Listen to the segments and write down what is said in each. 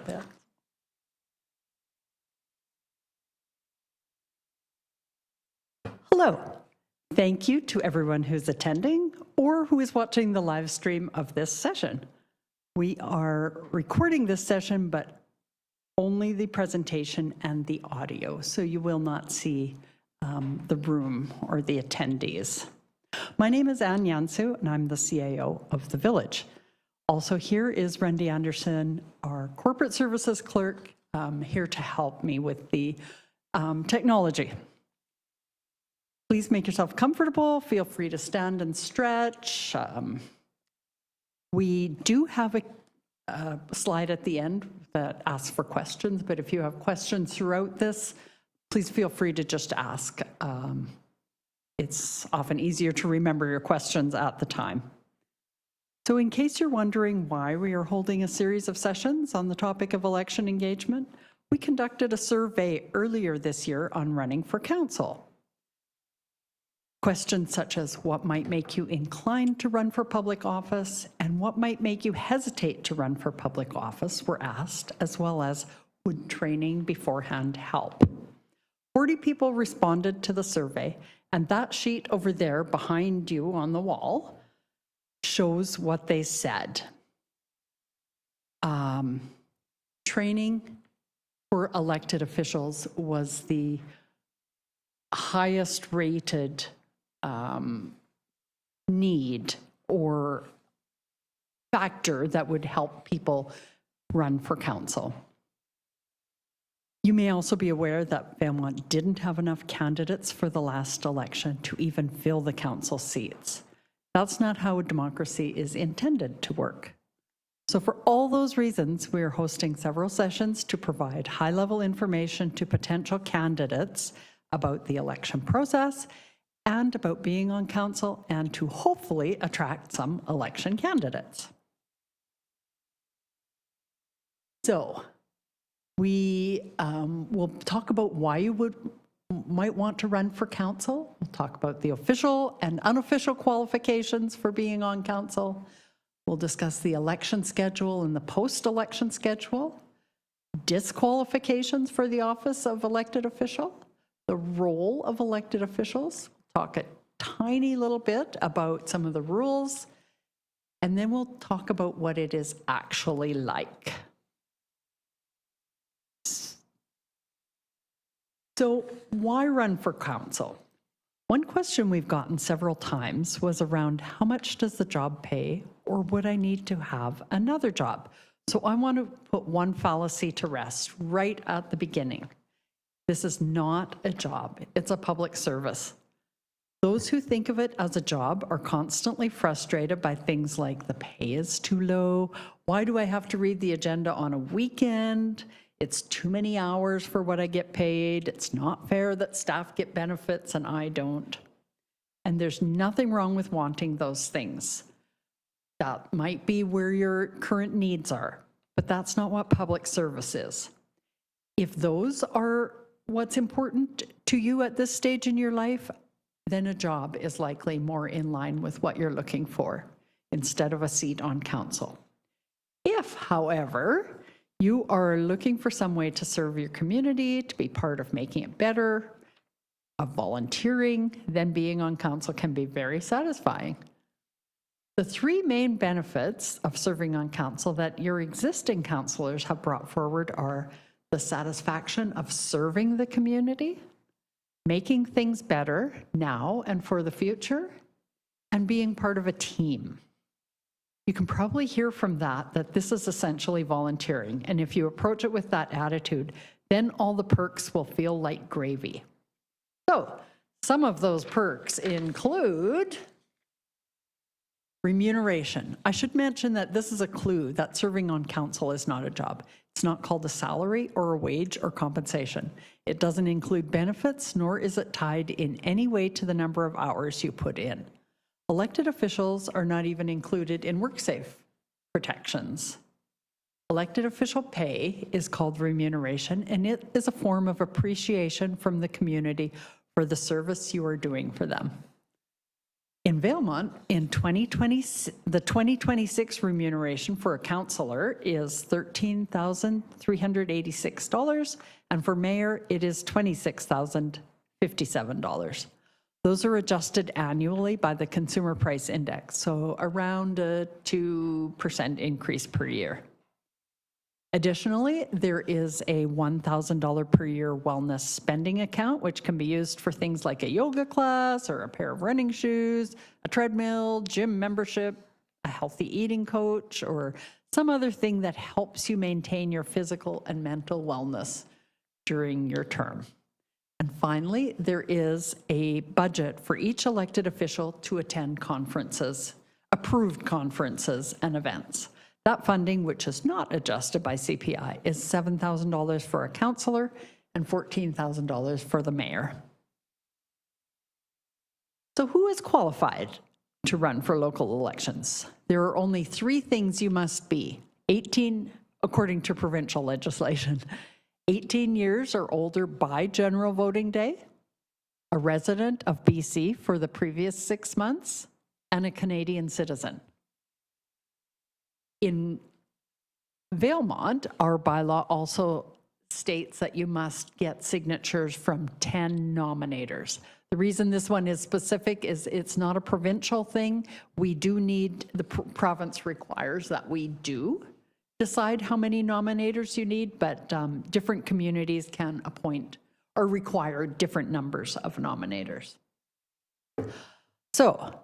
bit. Hello. Thank you to everyone who's attending or who is watching the live stream of this session. We are recording this session, but only the presentation and the audio, so you will not see the room or the attendees. My name is Ann Yansu, and I'm the CAO of the Village. Also here is Randy Anderson, our corporate services clerk, here to help me with the technology. Please make yourself comfortable. Feel free to stand and stretch. We do have a slide at the end that asks for questions, but if you have questions throughout this, please feel free to just ask. It's often easier to remember your questions at the time. So in case you're wondering why we are holding a series of sessions on the topic of election engagement, we conducted a survey earlier this year on running for council. Questions such as what might make you inclined to run for public office and what might make you hesitate to run for public office were asked, as well as would training beforehand help? 40 people responded to the survey, and that sheet over there behind you on the wall shows what they said. Training for elected officials was the highest rated need or factor that would help people run for council. You may also be aware that Valemount didn't have enough candidates for the last election to even fill the council seats. That's not how democracy is intended to work. So for all those reasons, we are hosting several sessions to provide high-level information to potential candidates about the election process and about being on council, and to hopefully attract some election candidates. So we will talk about why you might want to run for council. We'll talk about the official and unofficial qualifications for being on council. We'll discuss the election schedule and the post-election schedule, disqualifications for the office of elected official, the role of elected officials. We'll talk a tiny little bit about some of the rules, and then we'll talk about what it is actually like. So why run for council? One question we've gotten several times was around how much does the job pay, or would I need to have another job? So I want to put one fallacy to rest right at the beginning. This is not a job, it's a public service. Those who think of it as a job are constantly frustrated by things like the pay is too low, why do I have to read the agenda on a weekend? It's too many hours for what I get paid. It's not fair that staff get benefits and I don't. And there's nothing wrong with wanting those things. That might be where your current needs are, but that's not what public service is. If those are what's important to you at this stage in your life, then a job is likely more in line with what you're looking for instead of a seat on council. If, however, you are looking for some way to serve your community, to be part of making it better, of volunteering, then being on council can be very satisfying. The three main benefits of serving on council that your existing councillors have brought forward are the satisfaction of serving the community, making things better now and for the future, and being part of a team. You can probably hear from that this is essentially volunteering, and if you approach it with that attitude, then all the perks will feel like gravy. So, some of those perks include remuneration. I should mention that this is a clue that serving on council is not a job. It's not called a salary or a wage or compensation. It doesn't include benefits, nor is it tied in any way to the number of hours you put in. Elected officials are not even included in WorkSafe protections. Elected official pay is called remuneration, and it is a form of appreciation from the community for the service you are doing for them. In Valemount, in 2020, the 2026 remuneration for a councillor is $13,386, and for mayor, it is $26,057. Those are adjusted annually by the Consumer Price Index, so around a 2% increase per year. Additionally, there is a $1,000 per year wellness spending account, which can be used for things like a yoga class or a pair of running shoes, a treadmill, gym membership, a healthy eating coach, or some other thing that helps you maintain your physical and mental wellness during your term. And finally, there is a budget for each elected official to attend conferences, approved conferences and events. That funding, which is not adjusted by CPI, is $7,000 for a councillor and $14,000 for the mayor. So who is qualified to run for local elections? There are only 3 things you must be. 18, according to provincial legislation, 18 years or older by general voting day, a resident of BC for the previous 6 months, and a Canadian citizen. In Valemount, our bylaw also states that you must get signatures from 10 nominators. The reason this one is specific is it's not a provincial thing. We do need, the province requires that we do decide how many nominators you need, but different communities can appoint or require different numbers of nominators. So,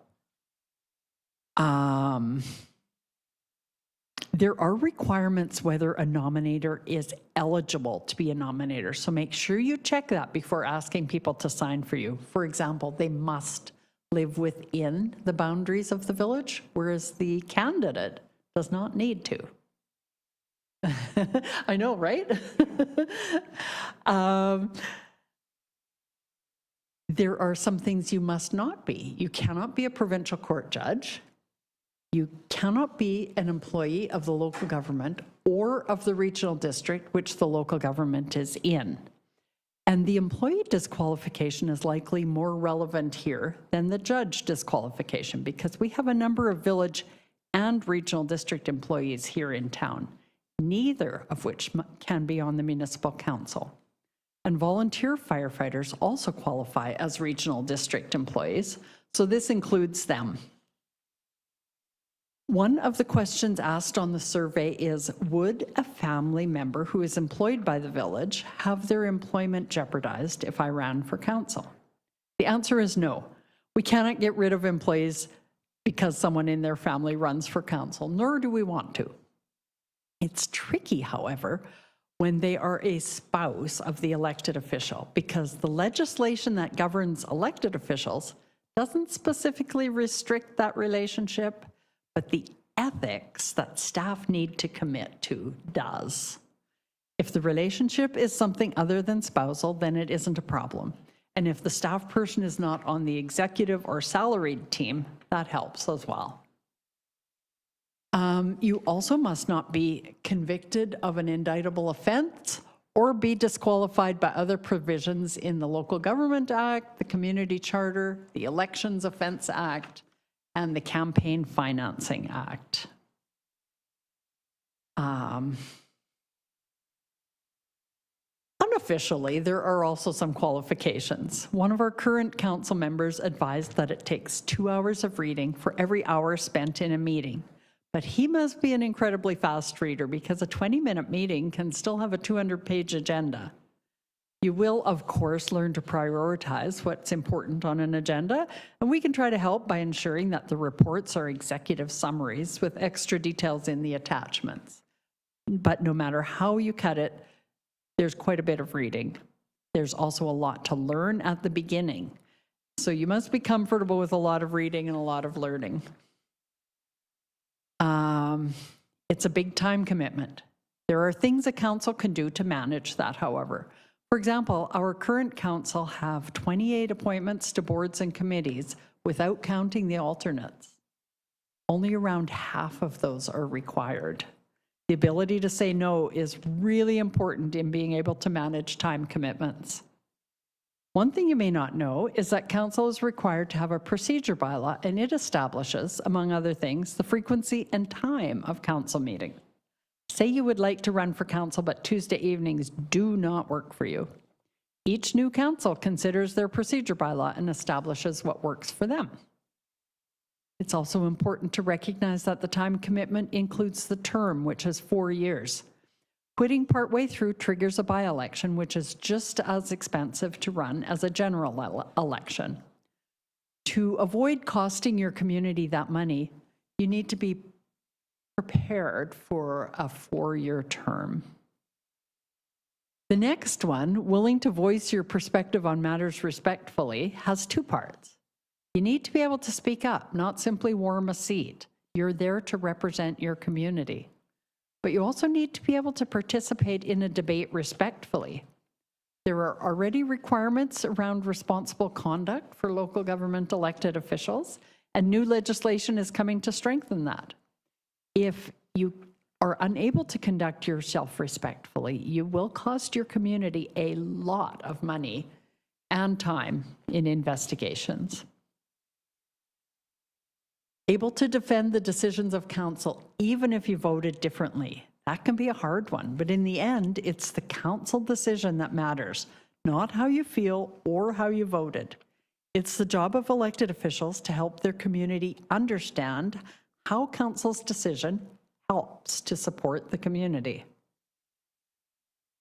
there are requirements whether a nominator is eligible to be a nominator. So make sure you check that before asking people to sign for you. For example, they must live within the boundaries of the village, whereas the candidate does not need to. I know, right? There are some things you must not be. You cannot be a provincial court judge. You cannot be an employee of the local government or of the regional district which the local government is in. And the employee disqualification is likely more relevant here than the judge disqualification because we have a number of village and regional district employees here in town, neither of which can be on the municipal council. And volunteer firefighters also qualify as regional district employees, so this includes them. One of the questions asked on the survey is, would a family member who is employed by the village have their employment jeopardized if I ran for council? The answer is no. We cannot get rid of employees because someone in their family runs for council, nor do we want to. It's tricky, however, when they are a spouse of the elected official, because the legislation that governs elected officials doesn't specifically restrict that relationship, but the ethics that staff need to commit to does. If the relationship is something other than spousal, then it isn't a problem. And if the staff person is not on the executive or salaried team, that helps as well. You also must not be convicted of an indictable offense or be disqualified by other provisions in the Local Government Act, the Community Charter, the Elections Offense Act, and the Campaign Financing Act. Unofficially, there are also some qualifications. One of our current council members advised that it takes 2 hours of reading for every hour spent in a meeting. But he must be an incredibly fast reader because a 20-minute meeting can still have a 200-page agenda. You will, of course, learn to prioritize what's important on an agenda, and we can try to help by ensuring that the reports are executive summaries with extra details in the attachments. But no matter how you cut it, there's quite a bit of reading. There's also a lot to learn at the beginning. So you must be comfortable with a lot of reading and a lot of learning. It's a big time commitment. There are things a council can do to manage that, however. For example, our current council have 28 appointments to boards and committees without counting the alternates. Only around half of those are required. The ability to say no is really important in being able to manage time commitments. One thing you may not know is that council is required to have a procedure bylaw, and it establishes, among other things, the frequency and time of council meetings. Say you would like to run for council, but Tuesday evenings do not work for you. Each new council considers their procedure bylaw and establishes what works for them. It's also important to recognize that the time commitment includes the term, which is 4 years. Quitting partway through triggers a by-election, which is just as expensive to run as a general election. To avoid costing your community that money, you need to be prepared for a 4-year term. The next one, willing to voice your perspective on matters respectfully, has 2 parts. You need to be able to speak up, not simply warm a seat. You're there to represent your community. But you also need to be able to participate in a debate respectfully. There are already requirements around responsible conduct for local government elected officials, and new legislation is coming to strengthen that. If you are unable to conduct yourself respectfully, you will cost your community a lot of money and time in investigations. Able to defend the decisions of council, even if you voted differently. That can be a hard one, but in the end, it's the council decision that matters, not how you feel or how you voted. It's the job of elected officials to help their community understand how council's decision helps to support the community.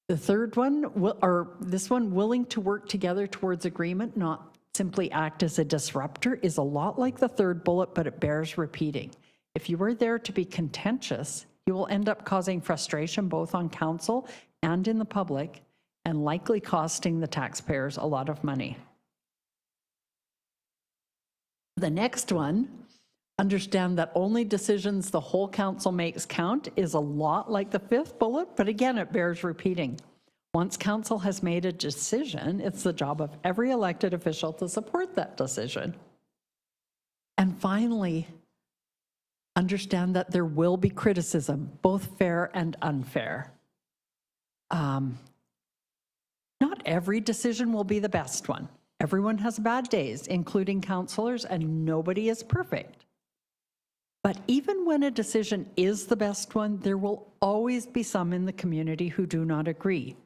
The third one, willing to work together towards agreement, not simply act as a disruptor, is a lot like the third bullet, but it bears repeating. If you are there to be contentious, you will end up causing frustration both on council and in the public, and likely costing the taxpayers a lot of money. The next one, understand that only decisions the whole council makes count, is a lot like the 5th bullet, but again, it bears repeating. Once council has made a decision, it's the job of every elected official to support that decision. And finally, understand that there will be criticism, both fair and unfair. Not every decision will be the best one. Everyone has bad days, including councillors, and nobody is perfect. But even when a decision is the best one, there will always be some in the community who do not agree.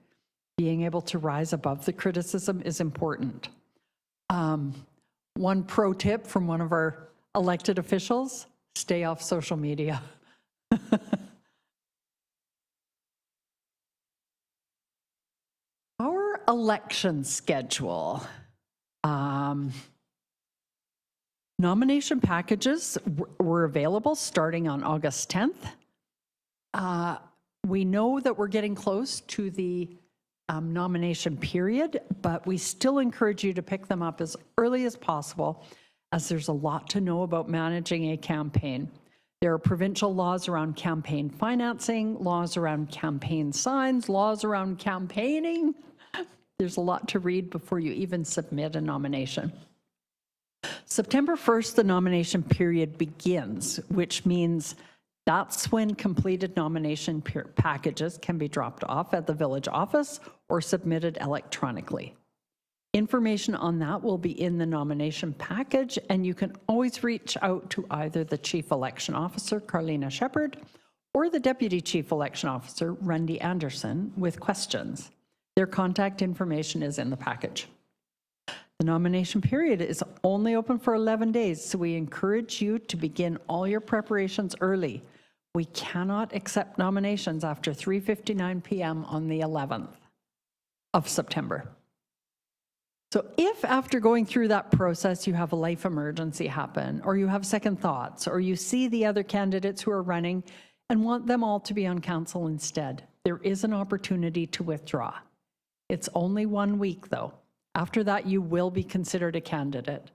Being able to rise above the criticism is important. One pro tip from one of our elected officials, stay off social media. Our election schedule. Nomination packages were available starting on August 10th. We know that we're getting close to the nomination period, but we still encourage you to pick them up as early as possible, as there's a lot to know about managing a campaign. There are provincial laws around campaign financing, laws around campaign signs, laws around campaigning. There's a lot to read before you even submit a nomination. September 1st, the nomination period begins, which means that's when completed nomination packages can be dropped off at the village office or submitted electronically. Information on that will be in the nomination package, and you can always reach out to either the Chief Election Officer, Carlina Shepherd, or the Deputy Chief Election Officer, Rundy Anderson, with questions. Their contact information is in the package. The nomination period is only open for 11 days, so we encourage you to begin all your preparations early. We cannot accept nominations after 3:59 p.m. on the 11th of September. So if after going through that process you have a life emergency happen, or you have second thoughts, or you see the other candidates who are running and want them all to be on council instead, there is an opportunity to withdraw. It's only 1 week though. After that, you will be considered a candidate.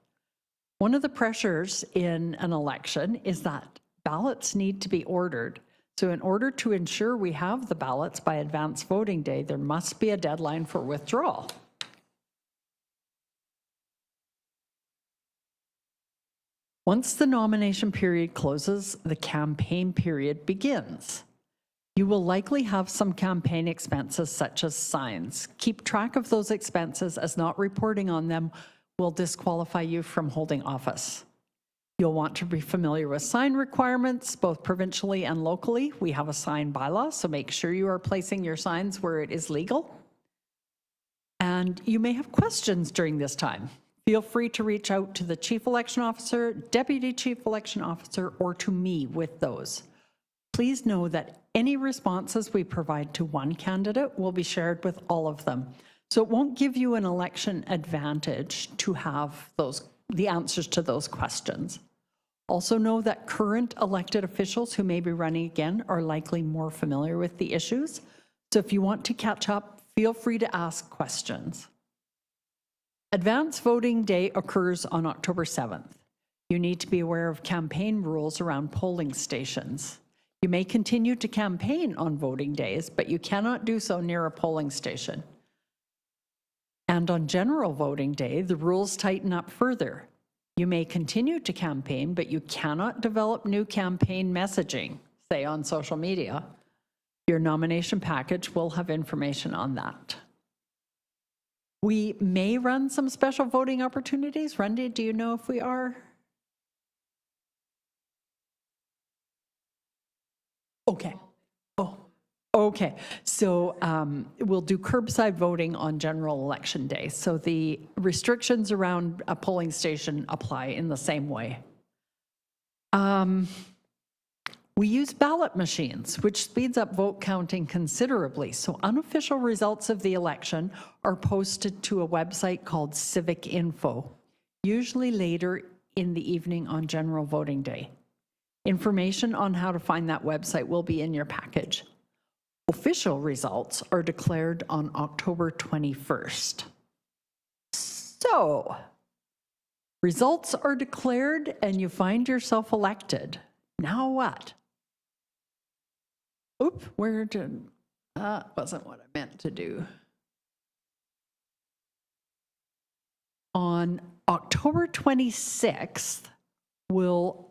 One of the pressures in an election is that ballots need to be ordered. So in order to ensure we have the ballots by advance voting day, there must be a deadline for withdrawal. Once the nomination period closes, the campaign period begins. You will likely have some campaign expenses such as signs. Keep track of those expenses, as not reporting on them will disqualify you from holding office. You'll want to be familiar with sign requirements, both provincially and locally. We have a sign bylaw, so make sure you are placing your signs where it is legal. And you may have questions during this time. Feel free to reach out to the Chief Election Officer, Deputy Chief Election Officer, or to me with those. Please know that any responses we provide to one candidate will be shared with all of them. So it won't give you an election advantage to have the answers to those questions. Also know that current elected officials who may be running again are likely more familiar with the issues. So if you want to catch up, feel free to ask questions. Advance voting day occurs on October 7th. You need to be aware of campaign rules around polling stations. You may continue to campaign on voting days, but you cannot do so near a polling station. And on general voting day, the rules tighten up further. You may continue to campaign, but you cannot develop new campaign messaging, say on social media. Your nomination package will have information on that. We may run some special voting opportunities. Rundy, do you know if we are? Okay. Oh, okay. So we'll do curbside voting on general election day. So the restrictions around a polling station apply in the same way. We use ballot machines, which speeds up vote counting considerably. So unofficial results of the election are posted to a website called Civic Info, usually later in the evening on general voting day. Information on how to find that website will be in your package. Official results are declared on October 21st. So, results are declared and you find yourself elected. Now what? Oop, where did, that wasn't what I meant to do. On October 26th, we'll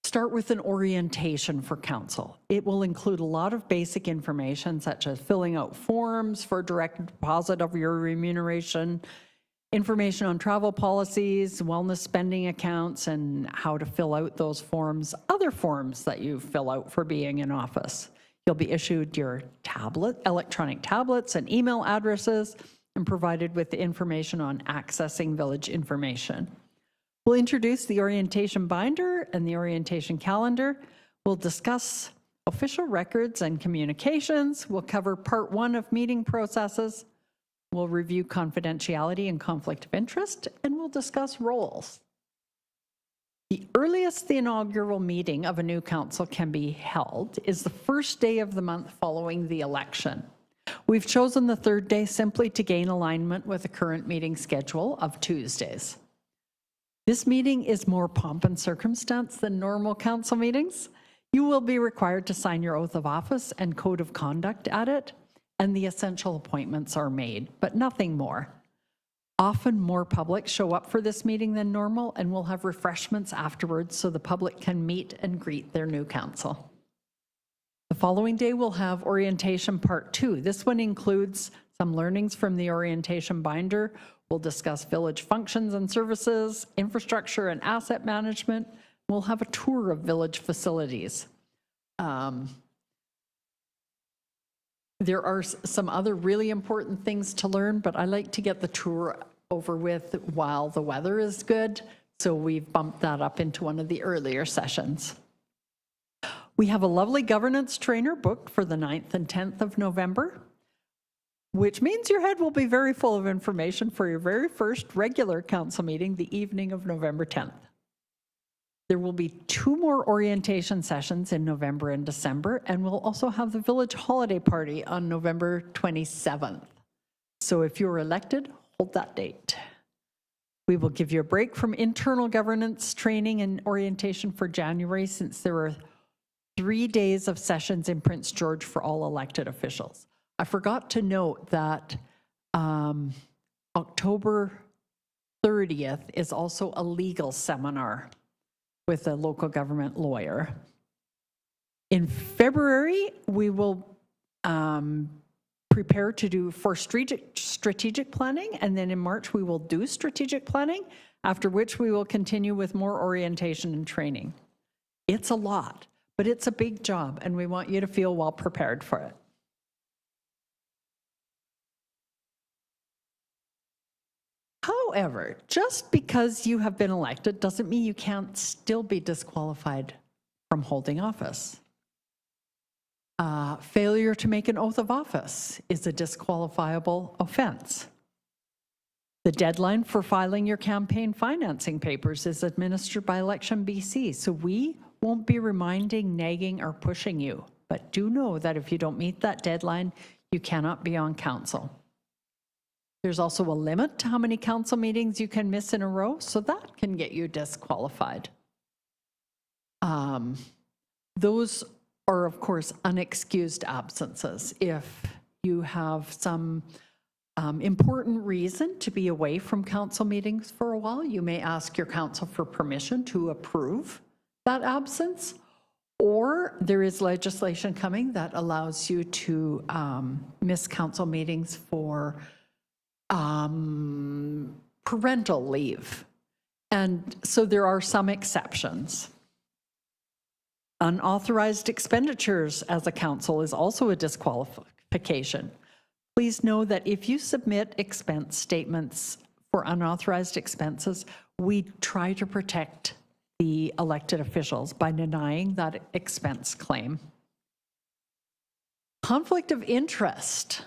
start with an orientation for council. It will include a lot of basic information such as filling out forms for direct deposit of your remuneration, information on travel policies, wellness spending accounts, and how to fill out those forms, other forms that you fill out for being in office. You'll be issued your electronic tablets and email addresses, and provided with the information on accessing village information. We'll introduce the orientation binder and the orientation calendar. We'll discuss official records and communications. We'll cover part 1 of meeting processes. We'll review confidentiality and conflict of interest, and we'll discuss roles. The earliest the inaugural meeting of a new council can be held is the first day of the month following the election. We've chosen the third day simply to gain alignment with the current meeting schedule of Tuesdays. This meeting is more pomp and circumstance than normal council meetings. You will be required to sign your oath of office and code of conduct at it, and the essential appointments are made, but nothing more. Often more public show up for this meeting than normal, and we'll have refreshments afterwards so the public can meet and greet their new council. The following day, we'll have orientation part 2. This one includes some learnings from the orientation binder. We'll discuss village functions and services, infrastructure and asset management. We'll have a tour of village facilities. There are some other really important things to learn, but I like to get the tour over with while the weather is good, so we've bumped that up into one of the earlier sessions. We have a lovely governance trainer booked for the 9th and 10th of November, which means your head will be very full of information for your very first regular council meeting the evening of November 10th. There will be 2 more orientation sessions in November and December, and we'll also have the village holiday party on November 27th. So if you're elected, hold that date. We will give you a break from internal governance training and orientation for January, since there are 3 days of sessions in Prince George for all elected officials. I forgot to note that October 30th is also a legal seminar. with a local government lawyer. In February, we will prepare to do for strategic planning, and then in March we will do strategic planning, after which we will continue with more orientation and training. It's a lot, but it's a big job, and we want you to feel well prepared for it. However, just because you have been elected doesn't mean you can't still be disqualified from holding office. Failure to make an oath of office is a disqualifiable offense. The deadline for filing your campaign financing papers is administered by Election BC, so we won't be reminding, nagging, or pushing you. But do know that if you don't meet that deadline, you cannot be on council. There's also a limit to how many council meetings you can miss in a row, so that can get you disqualified. Those are, of course, unexcused absences. If you have some important reason to be away from council meetings for a while, you may ask your council for permission to approve that absence, or there is legislation coming that allows you to miss council meetings for parental leave. And so there are some exceptions. Unauthorized expenditures as a council is also a disqualification. Please know that if you submit expense statements for unauthorized expenses, we try to protect the elected officials by denying that expense claim. Conflict of interest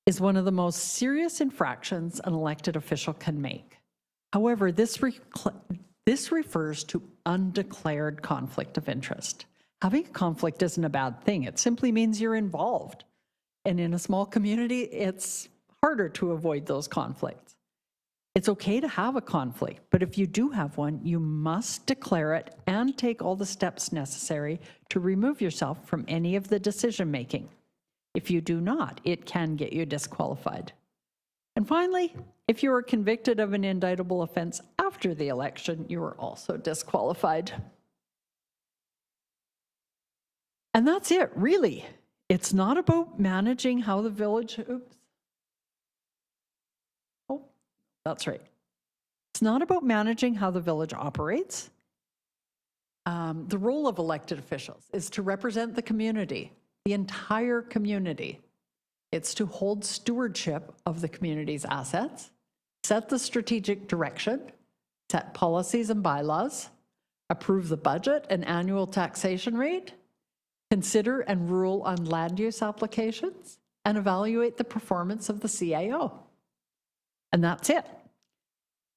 is one of the most serious infractions an elected official can make. However, this refers to undeclared conflict of interest. Having a conflict isn't a bad thing. It simply means you're involved. And in a small community, it's harder to avoid those conflicts. It's okay to have a conflict, but if you do have one, you must declare it and take all the steps necessary to remove yourself from any of the decision making. If you do not, it can get you disqualified. And finally, if you are convicted of an indictable offense after the election, you are also disqualified. And that's it, really. It's not about managing how the village, that's right. It's not about managing how the village operates. The role of elected officials is to represent the community, the entire community. It's to hold stewardship of the community's assets, set the strategic direction, set policies and bylaws, approve the budget and annual taxation rate, consider and rule on land use applications, and evaluate the performance of the CAO. And that's it.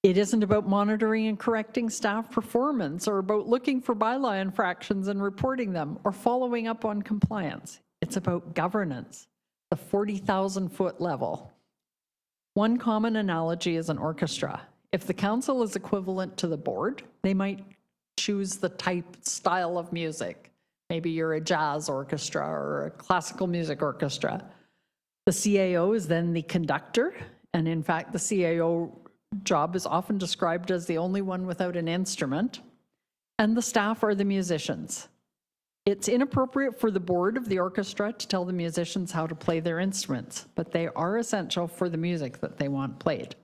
It isn't about monitoring and correcting staff performance or about looking for bylaw infractions and reporting them or following up on compliance. It's about governance, the 40,000-foot level. One common analogy is an orchestra. If the council is equivalent to the board, they might choose the style of music. Maybe you're a jazz orchestra or a classical music orchestra. The CAO is then the conductor, and in fact, the CAO job is often described as the only one without an instrument, and the staff are the musicians. It's inappropriate for the board of the orchestra to tell the musicians how to play their instruments, but they are essential for the music that they want played.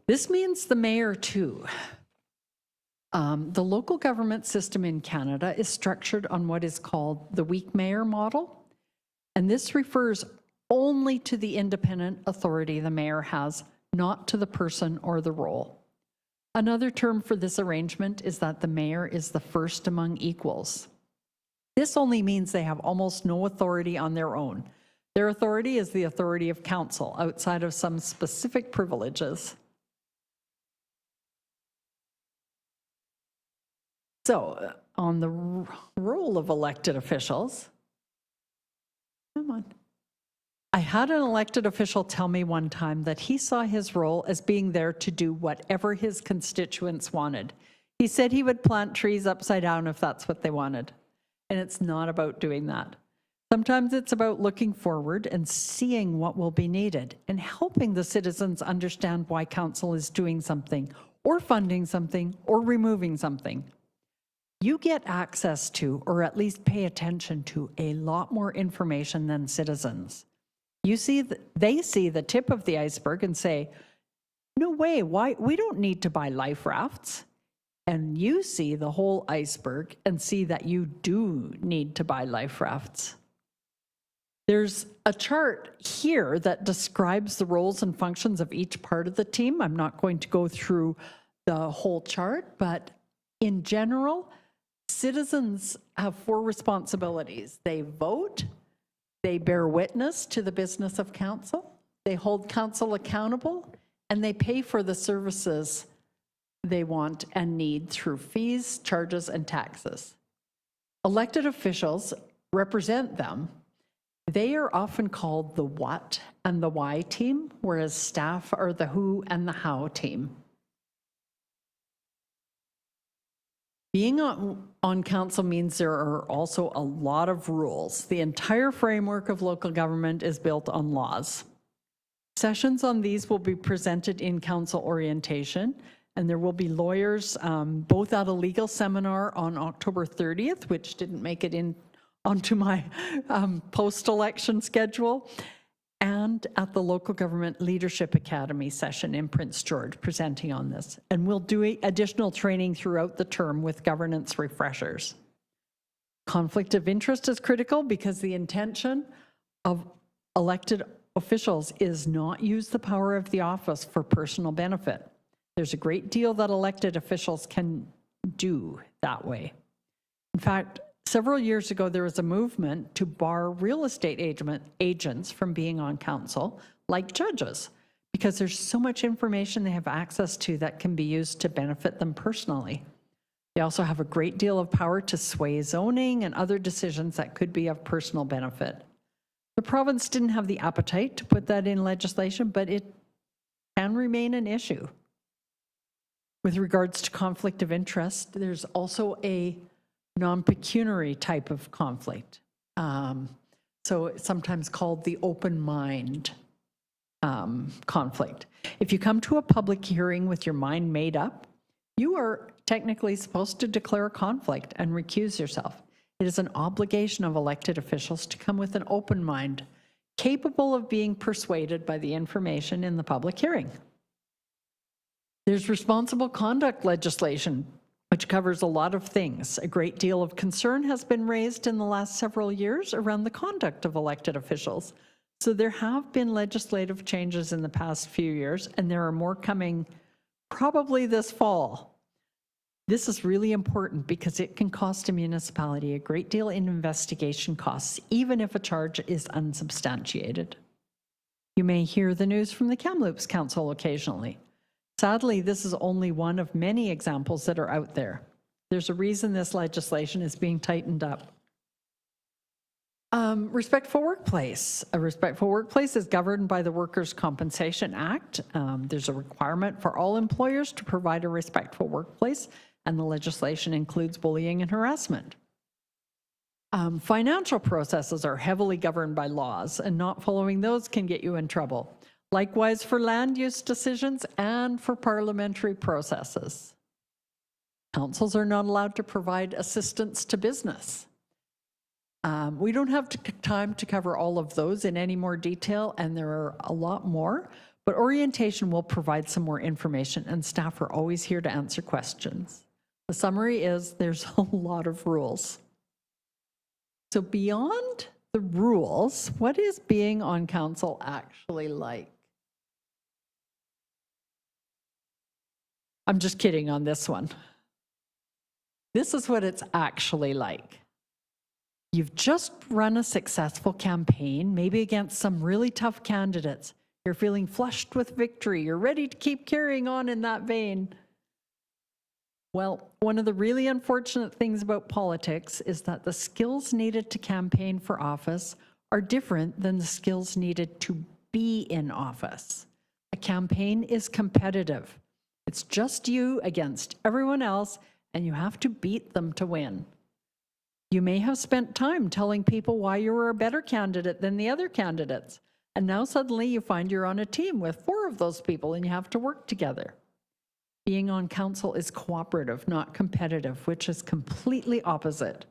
This means the mayor too. The local government system in Canada is structured on what is called the weak mayor model, and this refers only to the independent authority the mayor has, not to the person or the role. Another term for this arrangement is that the mayor is the first among equals. This only means they have almost no authority on their own. Their authority is the authority of council, outside of some specific privileges. So, on the role of elected officials, I had an elected official tell me one time that he saw his role as being there to do whatever his constituents wanted. He said he would plant trees upside down if that's what they wanted. And it's not about doing that. Sometimes it's about looking forward and seeing what will be needed and helping the citizens understand why council is doing something or funding something or removing something. You get access to, or at least pay attention to, a lot more information than citizens. They see the tip of the iceberg and say, no way, why? We don't need to buy life rafts. And you see the whole iceberg and see that you do need to buy life rafts. There's a chart here that describes the roles and functions of each part of the team. I'm not going to go through the whole chart, but in general, citizens have 4 responsibilities. They vote, they bear witness to the business of council, they hold council accountable, and they pay for the services they want and need through fees, charges, and taxes. Elected officials represent them. They are often called the what and the why team, whereas staff are the who and the how team. Being on council means there are also a lot of rules. The entire framework of local government is built on laws. Sessions on these will be presented in council orientation, and there will be lawyers both at a legal seminar on October 30th, which didn't make it onto my post-election schedule, and at the Local Government Leadership Academy session in Prince George, presenting on this. And we'll do additional training throughout the term with governance refreshers. Conflict of interest is critical because the intention of elected officials is not use the power of the office for personal benefit. There's a great deal that elected officials can do that way. In fact, several years ago, there was a movement to bar real estate agents from being on council, like judges, because there's so much information they have access to that can be used to benefit them personally. They also have a great deal of power to sway zoning and other decisions that could be of personal benefit. The province didn't have the appetite to put that in legislation, but it can remain an issue. With regards to conflict of interest, there's also a non-pecuniary type of conflict. So it's sometimes called the open mind conflict. If you come to a public hearing with your mind made up, you are technically supposed to declare a conflict and recuse yourself. It is an obligation of elected officials to come with an open mind, capable of being persuaded by the information in the public hearing. There's responsible conduct legislation, which covers a lot of things. A great deal of concern has been raised in the last several years around the conduct of elected officials. So there have been legislative changes in the past few years, and there are more coming probably this fall. This is really important because it can cost a municipality a great deal in investigation costs, even if a charge is unsubstantiated. You may hear the news from the Kamloops Council occasionally. Sadly, this is only one of many examples that are out there. There's a reason this legislation is being tightened up. Respectful workplace. A respectful workplace is governed by the Workers' Compensation Act. There's a requirement for all employers to provide a respectful workplace, and the legislation includes bullying and harassment. Financial processes are heavily governed by laws, and not following those can get you in trouble. Likewise for land use decisions and for parliamentary processes. Councils are not allowed to provide assistance to business. We don't have time to cover all of those in any more detail, and there are a lot more, but orientation will provide some more information, and staff are always here to answer questions. The summary is there's a lot of rules. So beyond the rules, what is being on council actually like? I'm just kidding on this one. This is what it's actually like. You've just run a successful campaign, maybe against some really tough candidates. You're feeling flushed with victory. You're ready to keep carrying on in that vein. Well, one of the really unfortunate things about politics is that the skills needed to campaign for office are different than the skills needed to be in office. A campaign is competitive. It's just you against everyone else, and you have to beat them to win. You may have spent time telling people why you were a better candidate than the other candidates, and now suddenly you find you're on a team with 4 of those people and you have to work together. Being on council is cooperative, not competitive, which is completely opposite.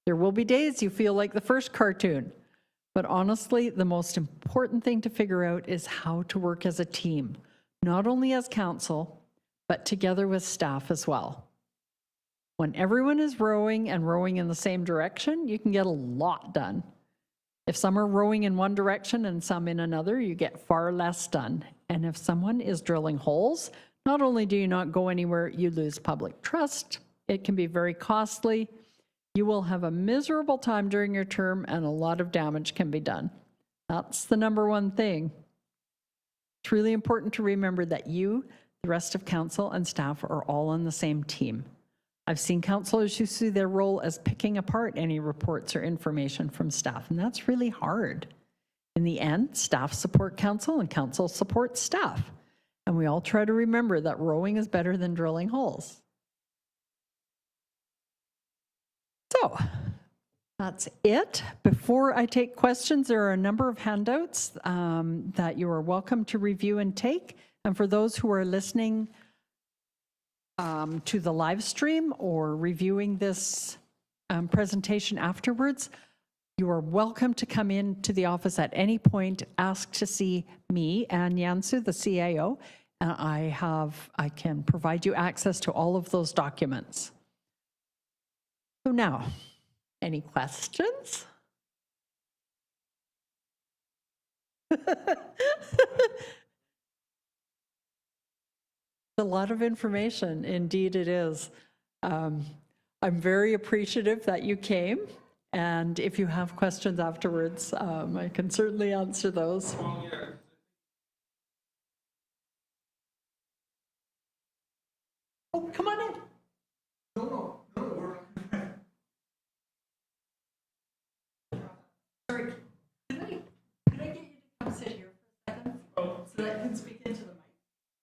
There will be days you feel like the first cartoon, but honestly, the most important thing to figure out is how to work as a team, not only as council, but together with staff as well. When everyone is rowing and rowing in the same direction, you can get a lot done. If some are rowing in one direction and some in another, you get far less done. And if someone is drilling holes, not only do you not go anywhere, you lose public trust. It can be very costly. You will have a miserable time during your term and a lot of damage can be done. That's the number one thing. It's really important to remember that you, the rest of council and staff are all on the same team. I've seen councillors who see their role as picking apart any reports or information from staff, and that's really hard. In the end, staff support council and council supports staff. And we all try to remember that rowing is better than drilling holes. So that's it. Before I take questions, there are a number of handouts that you are welcome to review and take. And for those who are listening to the live stream or reviewing this presentation afterwards, you are welcome to come into the office at any point, ask to see me, Ann Yansu, the CAO, and I can provide you access to all of those documents. So now, any questions? A lot of information, indeed it is. I'm very appreciative that you came, and if you have questions afterwards, I can certainly answer those. Oh, come on in. No, we're... Sorry, could I get you to come sit here for a second? Oh. So that I can speak into the mic?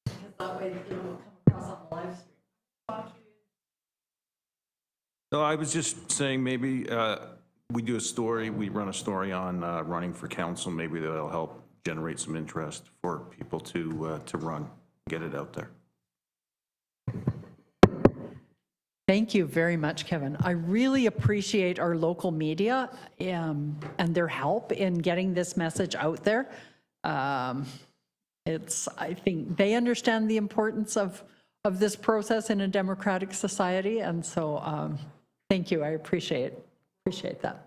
Because that way it will come across on the live stream. No, I was just saying maybe we do a story, we run a story on running for council. Maybe that'll help generate some interest for people to run, get it out there. Thank you very much, Kevin. I really appreciate our local media and their help in getting this message out there. I think they understand the importance of this process in a democratic society, and so thank you. I appreciate that.